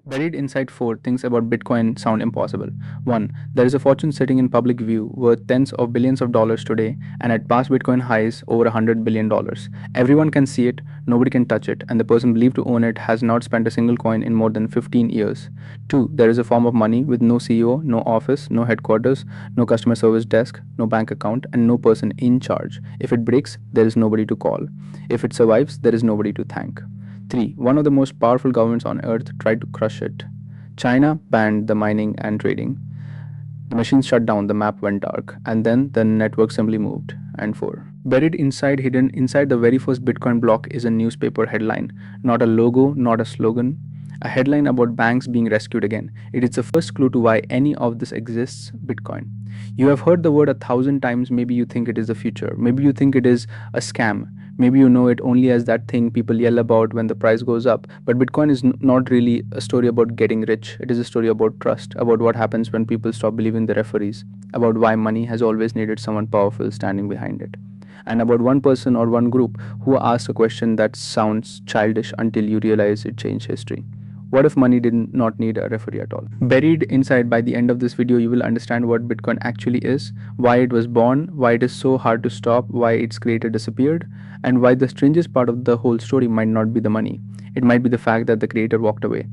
Buried inside 4 things about Bitcoin sound impossible. 1. There is a fortune sitting in public view worth tens of billions of dollars today and at past Bitcoin highs over $100 billion. Everyone can see it, nobody can touch it, and the person believed to own it has not spent a single coin in more than 15 years. 2. There is a form of money with no CEO, no office, no headquarters, no customer service desk, no bank account, and no person in charge. If it breaks, there is nobody to call. If it survives, there is nobody to thank. 3. One of the most powerful governments on earth tried to crush it. China banned the mining and trading. The machines shut down, the map went dark, and then the network simply moved. And 4. Buried inside, hidden inside the very first Bitcoin block is a newspaper headline. Not a logo, not a slogan. A headline about banks being rescued again. It is the first clue to why any of this exists, Bitcoin. You have heard the word 1,000 times, maybe you think it is the future. Maybe you think it is a scam. Maybe you know it only as that thing people yell about when the price goes up. But Bitcoin is not really a story about getting rich. It is a story about trust, about what happens when people stop believing the referees, about why money has always needed someone powerful standing behind it, and about one person or one group who asked a question that sounds childish until you realize it changed history. What if money did not need a referee at all? Buried inside, by the end of this video, you will understand what Bitcoin actually is, why it was born, why it is so hard to stop, why its creator disappeared, and why the strangest part of the whole story might not be the money. It might be the fact that the creator walked away.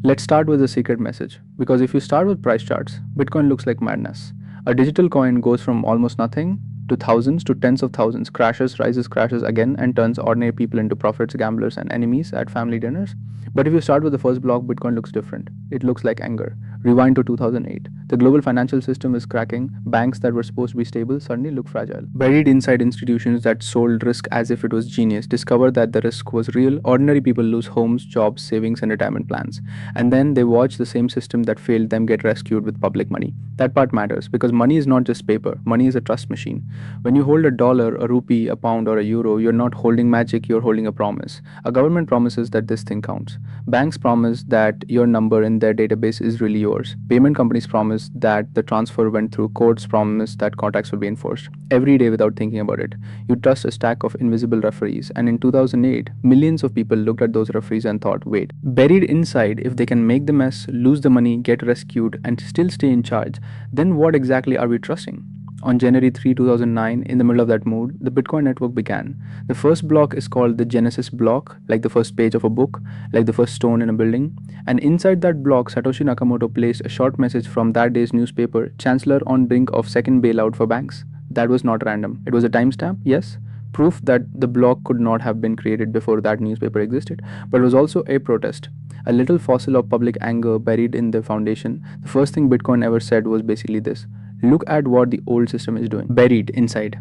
Let's start with a secret message, because if you start with price charts, Bitcoin looks like madness. A digital coin goes from almost nothing to thousands to tens of thousands, crashes, rises, crashes again, and turns ordinary people into prophets, gamblers, and enemies at family dinners. But if you start with the first block, Bitcoin looks different. It looks like anger. Rewind to 2008. The global financial system is cracking. Banks that were supposed to be stable suddenly look fragile. Buried inside institutions that sold risk as if it was genius discover that the risk was real. Ordinary people lose homes, jobs, savings, and retirement plans. And then they watch the same system that failed them get rescued with public money. That part matters because money is not just paper. Money is a trust machine. When you hold a dollar, a rupee, a pound, or a euro, you're not holding magic, you're holding a promise. A government promises that this thing counts. Banks promise that your number in their database is really yours. Payment companies promise that the transfer went through. Courts promise that contracts will be enforced. Every day without thinking about it. You trust a stack of invisible referees. And in 2008, millions of people looked at those referees and thought, wait, buried inside, if they can make the mess, lose the money, get rescued, and still stay in charge, then what exactly are we trusting? On January 3, 2009, in the middle of that mood, the Bitcoin network began. The first block is called the Genesis block, like the first page of a book, like the first stone in a building. And inside that block, Satoshi Nakamoto placed a short message from that day's newspaper, Chancellor on brink of second bailout for banks. That was not random. It was a timestamp, yes, proof that the block could not have been created before that newspaper existed, but it was also a protest. A little fossil of public anger buried in the foundation. The first thing Bitcoin ever said was basically this: look at what the old system is doing. Buried inside.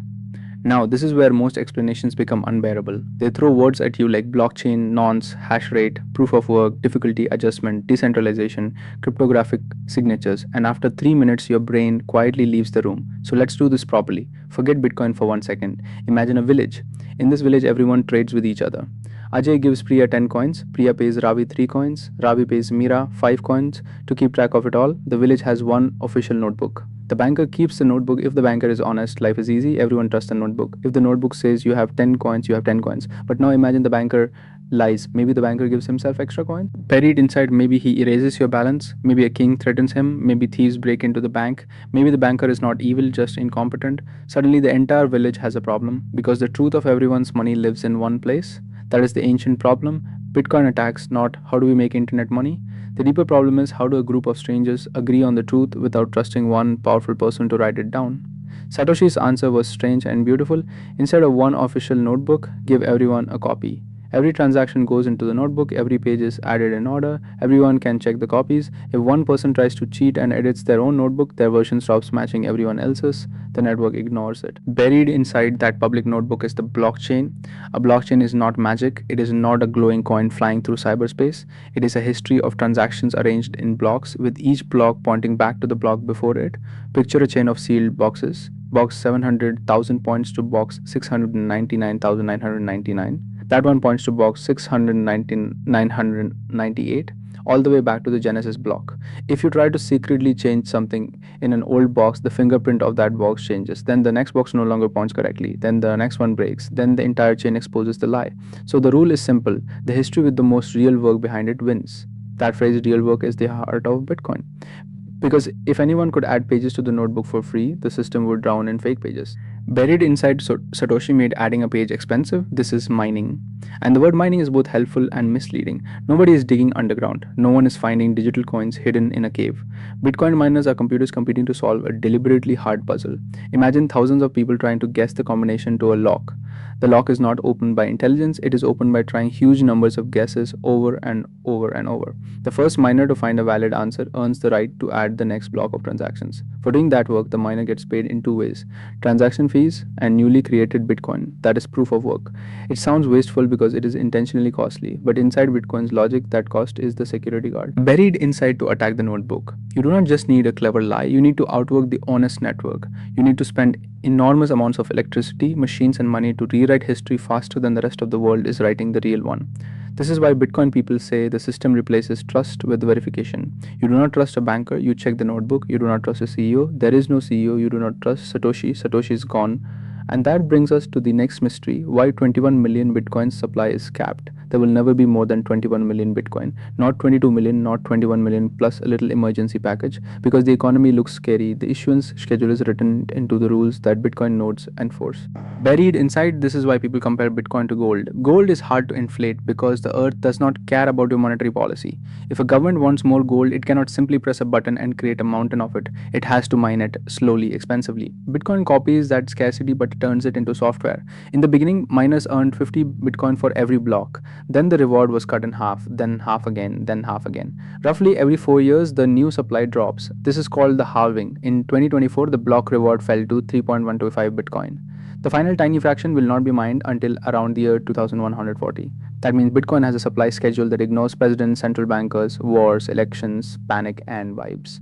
Now, this is where most explanations become unbearable. They throw words at you like blockchain, nonce, hash rate, proof of work, difficulty adjustment, decentralization, cryptographic signatures, and after 3 minutes, your brain quietly leaves the room. So let's do this properly. Forget Bitcoin for 1 second. Imagine a village. In this village, everyone trades with each other. Ajay gives Priya 10 coins, Priya pays Ravi 3 coins, Ravi pays Meera 5 coins. To keep track of it all, the village has one official notebook. The banker keeps the notebook. If the banker is honest, life is easy, everyone trusts the notebook. If the notebook says you have 10 coins, you have 10 coins. But now imagine the banker lies. Maybe the banker gives himself extra coin. Buried inside, maybe he erases your balance. Maybe a king threatens him. Maybe thieves break into the bank. Maybe the banker is not evil, just incompetent. Suddenly the entire village has a problem because the truth of everyone's money lives in one place. That is the ancient problem. Bitcoin attacks not how do we make internet money. The deeper problem is how do a group of strangers agree on the truth without trusting one powerful person to write it down. Satoshi's answer was strange and beautiful. Instead of one official notebook, give everyone a copy. Every transaction goes into the notebook, every page is added in order, everyone can check the copies. If one person tries to cheat and edits their own notebook, their version stops matching everyone else's. The network ignores it. Buried inside that public notebook is the blockchain. A blockchain is not magic. It is not a glowing coin flying through cyberspace. It is a history of transactions arranged in blocks, with each block pointing back to the block before it. Picture a chain of sealed boxes. Box 700,000 points to box 699,999. That one points to box 69998, all the way back to the Genesis block. If you try to secretly change something in an old box, the fingerprint of that box changes. Then the next box no longer points correctly. Then the next one breaks. Then the entire chain exposes the lie. So the rule is simple: the history with the most real work behind it wins. That phrase, real work, is the heart of Bitcoin. Because if anyone could add pages to the notebook for free, the system would drown in fake pages. Buried inside Satoshi made adding a page expensive. This is mining. And the word mining is both helpful and misleading. Nobody is digging underground. No one is finding digital coins hidden in a cave. Bitcoin miners are computers competing to solve a deliberately hard puzzle. Imagine thousands of people trying to guess the combination to a lock. The lock is not opened by intelligence, it is opened by trying huge numbers of guesses over and over and over. The first miner to find a valid answer earns the right to add the next block of transactions. For doing that work, the miner gets paid in two ways: transaction fees and newly created Bitcoin. That is proof of work. It sounds wasteful because it is intentionally costly, but inside Bitcoin's logic, that cost is the security guard. Buried inside to attack the notebook. You do not just need a clever lie, you need to outwork the honest network. You need to spend enormous amounts of electricity, machines, and money to rewrite history faster than the rest of the world is writing the real one. This is why Bitcoin people say the system replaces trust with verification. You do not trust a banker, you check the notebook. You do not trust a CEO, there is no CEO. You do not trust Satoshi, Satoshi is gone. And that brings us to the next mystery: why 21 million Bitcoin supply is capped. There will never be more than 21 million Bitcoin, not 22 million, not 21 million plus a little emergency package, because the economy looks scary. The issuance schedule is written into the rules that Bitcoin nodes enforce. Buried inside, this is why people compare Bitcoin to gold. Gold is hard to inflate because the earth does not care about your monetary policy. If a government wants more gold, it cannot simply press a button and create a mountain of it. It has to mine it slowly, expensively. Bitcoin copies that scarcity but turns it into software. In the beginning, miners earned 50 Bitcoin for every block. Then the reward was cut in half, then half again, then half again. Roughly every 4 years, the new supply drops. This is called the halving. In 2024, the block reward fell to 3.125 Bitcoin. The final tiny fraction will not be mined until around the year 2140. That means Bitcoin has a supply schedule that ignores presidents, central bankers, wars, elections, panic, and vibes.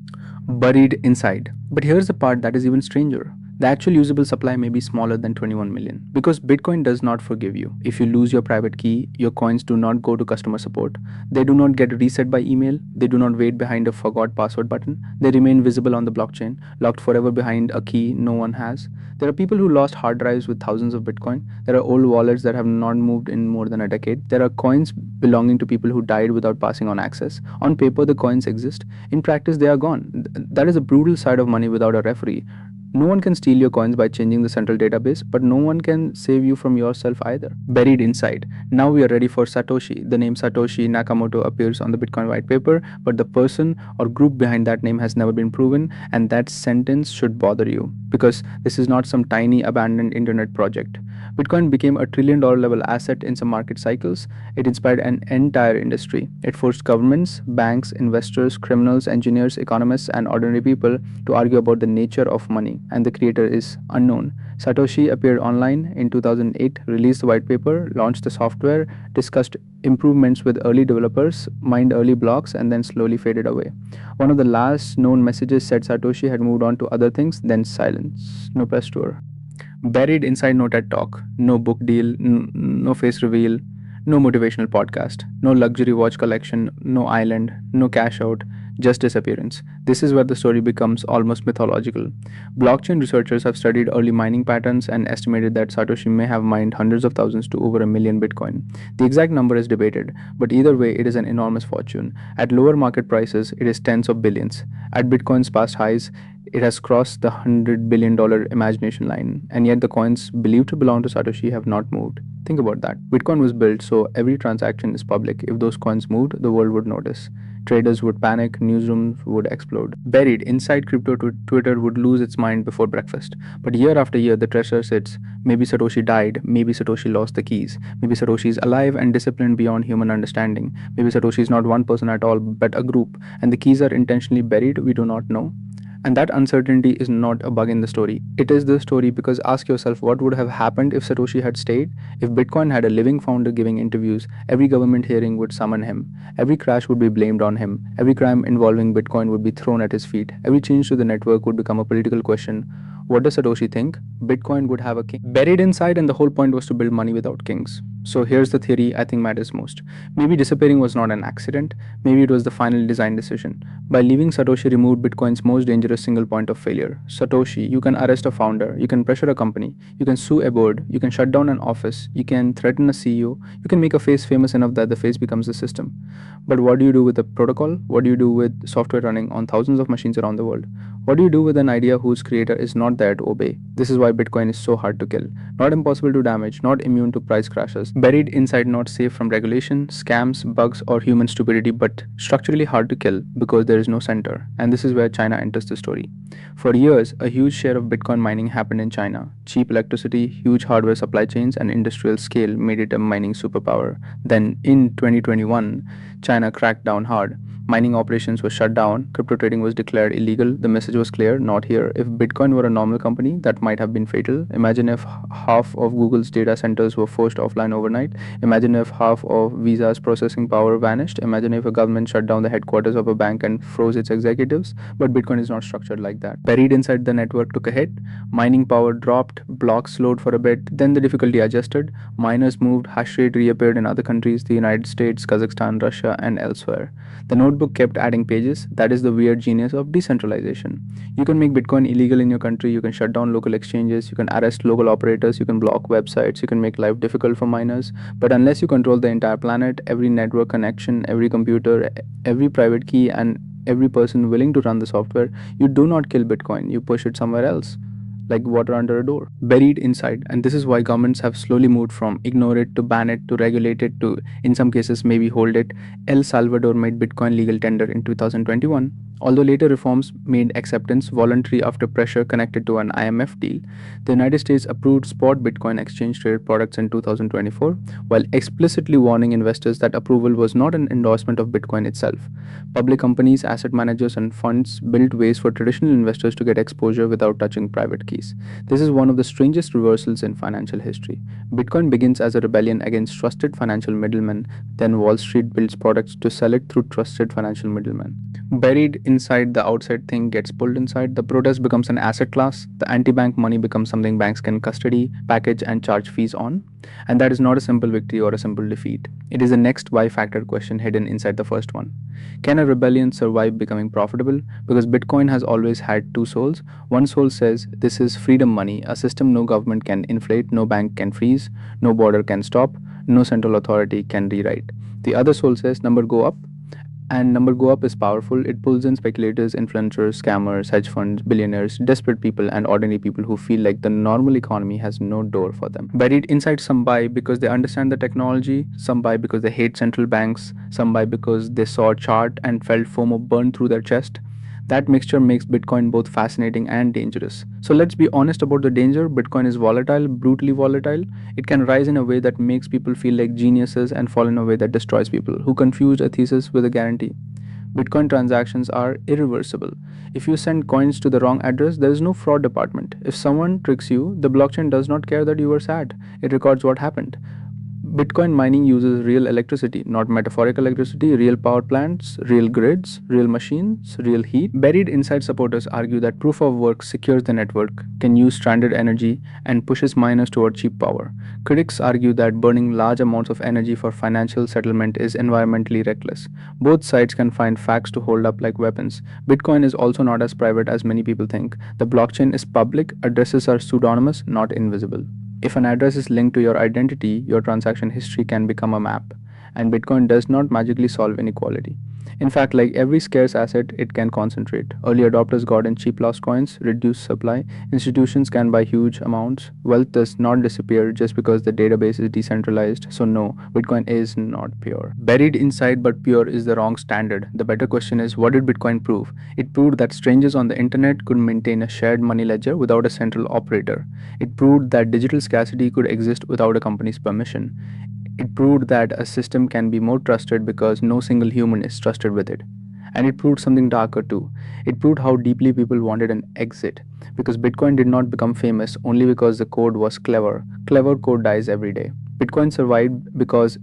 Buried inside. But here's the part that is even stranger. The actual usable supply may be smaller than 21 million because Bitcoin does not forgive you. If you lose your private key, your coins do not go to customer support. They do not get reset by email. They do not wait behind a forgot password button. They remain visible on the blockchain, locked forever behind a key no one has. There are people who lost hard drives with thousands of Bitcoin. There are old wallets that have not moved in more than a decade. There are coins belonging to people who died without passing on access. On paper, the coins exist. In practice, they are gone. That is a brutal side of money without a referee. No one can steal your coins by changing the central database, but no one can save you from yourself either. Buried inside. Now we are ready for Satoshi. The name Satoshi Nakamoto appears on the Bitcoin white paper, but the person or group behind that name has never been proven, and that sentence should bother you because this is not some tiny abandoned internet project. Bitcoin became a $1 trillion level asset in some market cycles. It inspired an entire industry. It forced governments, banks, investors, criminals, engineers, economists, and ordinary people to argue about the nature of money, and the creator is unknown. Satoshi appeared online in 2008, released the white paper, launched the software, discussed improvements with early developers, mined early blocks, and then slowly faded away. One of the last known messages said Satoshi had moved on to other things, then silence. No press tour. Buried inside no TED talk, no book deal, no face reveal, no motivational podcast, no luxury watch collection, no island, no cash out, just disappearance. This is where the story becomes almost mythological. Blockchain researchers have studied early mining patterns and estimated that Satoshi may have mined hundreds of thousands to over a million Bitcoin. The exact number is debated, but either way, it is an enormous fortune. At lower market prices, it is tens of billions. At Bitcoin's past highs, it has crossed the $100 billion imagination line, and yet the coins believed to belong to Satoshi have not moved. Think about that. Bitcoin was built so every transaction is public. If those coins moved, the world would notice. Traders would panic, newsrooms would explode. Buried inside crypto, Twitter would lose its mind before breakfast. But year after year, the treasure sits. Maybe Satoshi died, maybe Satoshi lost the keys, maybe Satoshi is alive and disciplined beyond human understanding. Maybe Satoshi is not one person at all, but a group, and the keys are intentionally buried, we do not know. And that uncertainty is not a bug in the story. It is the story because ask yourself what would have happened if Satoshi had stayed? If Bitcoin had a living founder giving interviews, every government hearing would summon him. Every crash would be blamed on him. Every crime involving Bitcoin would be thrown at his feet. Every change to the network would become a political question. What does Satoshi think? Bitcoin would have a king buried inside, and the whole point was to build money without kings. So here's the theory I think matters most. Maybe disappearing was not an accident, maybe it was the final design decision. By leaving Satoshi removed Bitcoin's most dangerous single point of failure. Satoshi, you can arrest a founder, you can pressure a company, you can sue a board, you can shut down an office, you can threaten a CEO, you can make a face famous enough that the face becomes the system. But what do you do with a protocol? What do you do with software running on thousands of machines around the world? What do you do with an idea whose creator is not there to obey? This is why Bitcoin is so hard to kill. Not impossible to damage, not immune to price crashes, buried inside, not safe from regulation, scams, bugs, or human stupidity, but structurally hard to kill because there is no center. And this is where China enters the story. For years, a huge share of Bitcoin mining happened in China. Cheap electricity, huge hardware supply chains, and industrial scale made it a mining superpower. Then, in 2021, China cracked down hard. Mining operations were shut down, crypto trading was declared illegal. The message was clear, not here. If Bitcoin were a normal company, that might have been fatal. Imagine if half of Google's data centers were forced offline overnight. Imagine if half of Visa's processing power vanished. Imagine if a government shut down the headquarters of a bank and froze its executives. But Bitcoin is not structured like that. Buried inside, the network took a hit. Mining power dropped, blocks slowed for a bit, then the difficulty adjusted. Miners moved, hash rate reappeared in other countries, the United States, Kazakhstan, Russia, and elsewhere. The notebook kept adding pages. That is the weird genius of decentralization. You can make Bitcoin illegal in your country, you can shut down local exchanges, you can arrest local operators, you can block websites, you can make life difficult for miners. But unless you control the entire planet, every network connection, every computer, every private key, and every person willing to run the software, you do not kill Bitcoin, you push it somewhere else like water under a door, buried inside. And this is why governments have slowly moved from ignore it to ban it to regulate it to, in some cases, maybe hold it. El Salvador made Bitcoin legal tender in 2021. Although later reforms made acceptance voluntary after pressure connected to an IMF deal, the United States approved spot Bitcoin exchange traded products in 2024, while explicitly warning investors that approval was not an endorsement of Bitcoin itself. Public companies, asset managers, and funds built ways for traditional investors to get exposure without touching private keys. This is one of the strangest reversals in financial history. Bitcoin begins as a rebellion against trusted financial middlemen, then Wall Street builds products to sell it through trusted financial middlemen. Buried inside, the outside thing gets pulled inside. The protest becomes an asset class. The anti-bank money becomes something banks can custody, package, and charge fees on. And that is not a simple victory or a simple defeat. It is the next why factor question hidden inside the first one. Can a rebellion survive becoming profitable? Because Bitcoin has always had two souls. One soul says this is freedom money, a system no government can inflate, no bank can freeze, no border can stop, no central authority can rewrite. The other soul says number go up, and number go up is powerful. It pulls in speculators, influencers, scammers, hedge funds, billionaires, desperate people, and ordinary people who feel like the normal economy has no door for them. Buried inside, some buy because they understand the technology, some buy because they hate central banks, some buy because they saw a chart and felt FOMO burn through their chest. That mixture makes Bitcoin both fascinating and dangerous. So let's be honest about the danger. Bitcoin is volatile, brutally volatile. It can rise in a way that makes people feel like geniuses and fall in a way that destroys people who confused a thesis with a guarantee. Bitcoin transactions are irreversible. If you send coins to the wrong address, there is no fraud department. If someone tricks you, the blockchain does not care that you were sad. It records what happened. Bitcoin mining uses real electricity, not metaphorical electricity, real power plants, real grids, real machines, real heat. Buried inside, supporters argue that proof of work secures the network, can use stranded energy, and pushes miners toward cheap power. Critics argue that burning large amounts of energy for financial settlement is environmentally reckless. Both sides can find facts to hold up like weapons. Bitcoin is also not as private as many people think. The blockchain is public, addresses are pseudonymous, not invisible. If an address is linked to your identity, your transaction history can become a map. And Bitcoin does not magically solve inequality. In fact, like every scarce asset, it can concentrate. Early adopters got in cheap lost coins, reduced supply. Institutions can buy huge amounts. Wealth does not disappear just because the database is decentralized. So no, Bitcoin is not pure. Buried inside but pure is the wrong standard. The better question is, what did Bitcoin prove? It proved that strangers on the internet could maintain a shared money ledger without a central operator. It proved that digital scarcity could exist without a company's permission. It proved that a system can be more trusted because no single human is trusted with it. And it proved something darker too. It proved how deeply people wanted an exit. Because Bitcoin did not become famous only because the code was clever. Clever code dies every day. Bitcoin survived because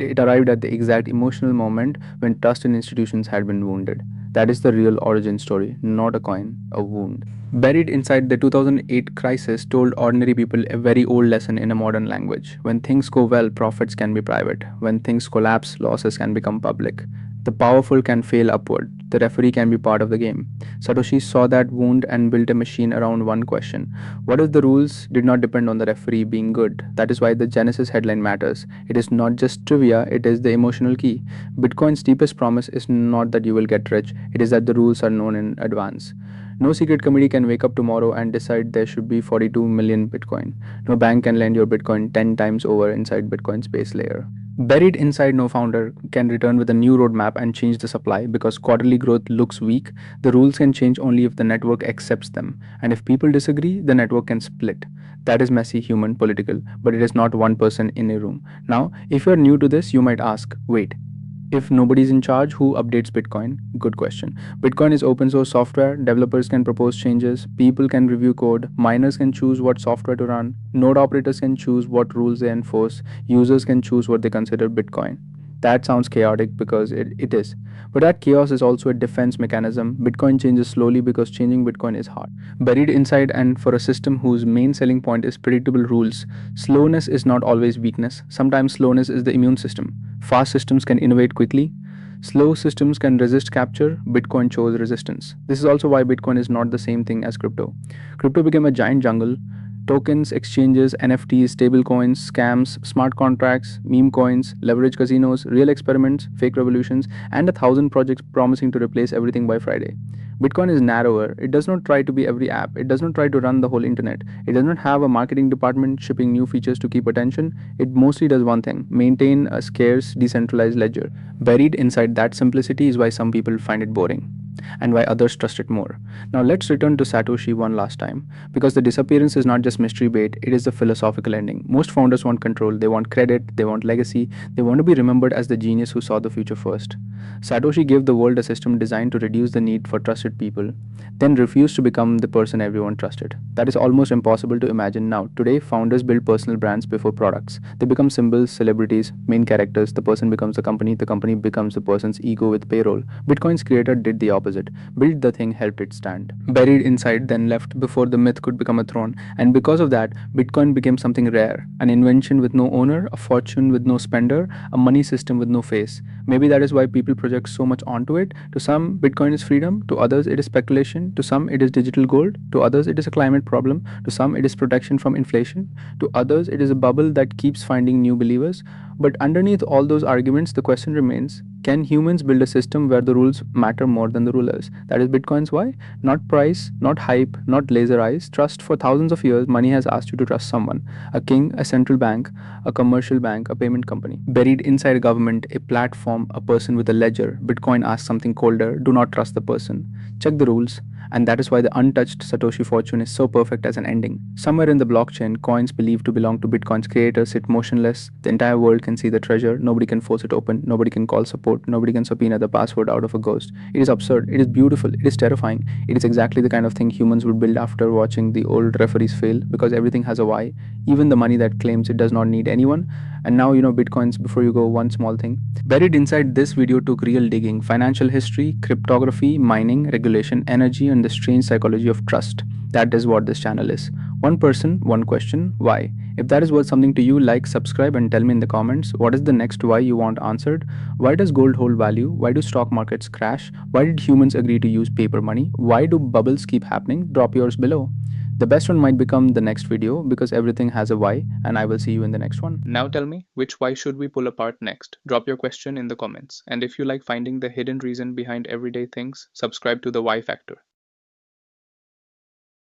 it arrived at the exact emotional moment when trust in institutions had been wounded. That is the real origin story, not a coin, a wound. Buried inside the 2008 crisis told ordinary people a very old lesson in a modern language. When things go well, profits can be private. When things collapse, losses can become public. The powerful can fail upward. The referee can be part of the game. Satoshi saw that wound and built a machine around one question. What if the rules did not depend on the referee being good? That is why the Genesis headline matters. It is not just trivia, it is the emotional key. Bitcoin's deepest promise is not that you will get rich, it is that the rules are known in advance. No secret committee can wake up tomorrow and decide there should be 42 million Bitcoin. No bank can lend your Bitcoin 10 times over inside Bitcoin's base layer. Buried inside, no founder can return with a new roadmap and change the supply because quarterly growth looks weak. The rules can change only if the network accepts them. And if people disagree, the network can split. That is messy, human, political, but it is not one person in a room. Now, if you're new to this, you might ask, wait, if nobody's in charge, who updates Bitcoin? Good question. Bitcoin is open source software. Developers can propose changes. People can review code. Miners can choose what software to run. Node operators can choose what rules they enforce. Users can choose what they consider Bitcoin. That sounds chaotic because it is. But that chaos is also a defense mechanism. Bitcoin changes slowly because changing Bitcoin is hard. Buried inside, and for a system whose main selling point is predictable rules, slowness is not always weakness. Sometimes slowness is the immune system. Fast systems can innovate quickly. Slow systems can resist capture. Bitcoin chose resistance. This is also why Bitcoin is not the same thing as crypto. Crypto became a giant jungle. Tokens, exchanges, NFTs, stablecoins, scams, smart contracts, meme coins, leverage casinos, real experiments, fake revolutions, and 1,000 projects promising to replace everything by Friday. Bitcoin is narrower. It does not try to be every app. It does not try to run the whole internet. It does not have a marketing department shipping new features to keep attention. It mostly does one thing: maintain a scarce, decentralized ledger. Buried inside that simplicity is why some people find it boring and why others trust it more. Now let's return to Satoshi one last time, because the disappearance is not just mystery bait, it is the philosophical ending. Most founders want control, they want credit, they want legacy, they want to be remembered as the genius who saw the future first. Satoshi gave the world a system designed to reduce the need for trusted people, then refused to become the person everyone trusted. That is almost impossible to imagine now. Today, founders build personal brands before products. They become symbols, celebrities, main characters. The person becomes the company becomes the person's ego with payroll. Bitcoin's creator did the opposite. Built the thing, helped it stand. Buried inside, then left before the myth could become a throne. And because of that, Bitcoin became something rare. An invention with no owner, a fortune with no spender, a money system with no face. Maybe that is why people project so much onto it. To some, Bitcoin is freedom. To others, it is speculation. To some, it is digital gold. To others, it is a climate problem. To some, it is protection from inflation. To others, it is a bubble that keeps finding new believers. But underneath all those arguments, the question remains, can humans build a system where the rules matter more than the rulers? That is Bitcoin's why. Not price, not hype, not laser eyes. Trust. For thousands of years, money has asked you to trust someone. A king, a central bank, a commercial bank, a payment company. Buried inside a government, a platform, a person with a ledger, Bitcoin asks something colder. Do not trust the person. Check the rules. And that is why the untouched Satoshi fortune is so perfect as an ending. Somewhere in the blockchain, coins believed to belong to Bitcoin's creator sit motionless. The entire world can see the treasure. Nobody can force it open. Nobody can call support. Nobody can subpoena the password out of a ghost. It is absurd. It is beautiful. It is terrifying. It is exactly the kind of thing humans would build after watching the old referees fail, because everything has a why. Even the money that claims it does not need anyone. And now you know Bitcoins. Before you go, one small thing. Buried inside this video took real digging: financial history, cryptography, mining, regulation, energy, and the strange psychology of trust. That is what this channel is. One person, one question, why? If that is worth something to you, like, subscribe, and tell me in the comments what is the next why you want answered. Why does gold hold value? Why do stock markets crash? Why did humans agree to use paper money? Why do bubbles keep happening? Drop yours below. The best one might become the next video, because everything has a why, and I will see you in the next one. Now tell me, which why should we pull apart next? Drop your question in the comments. And if you like finding the hidden reason behind everyday things, subscribe to the Why Factor.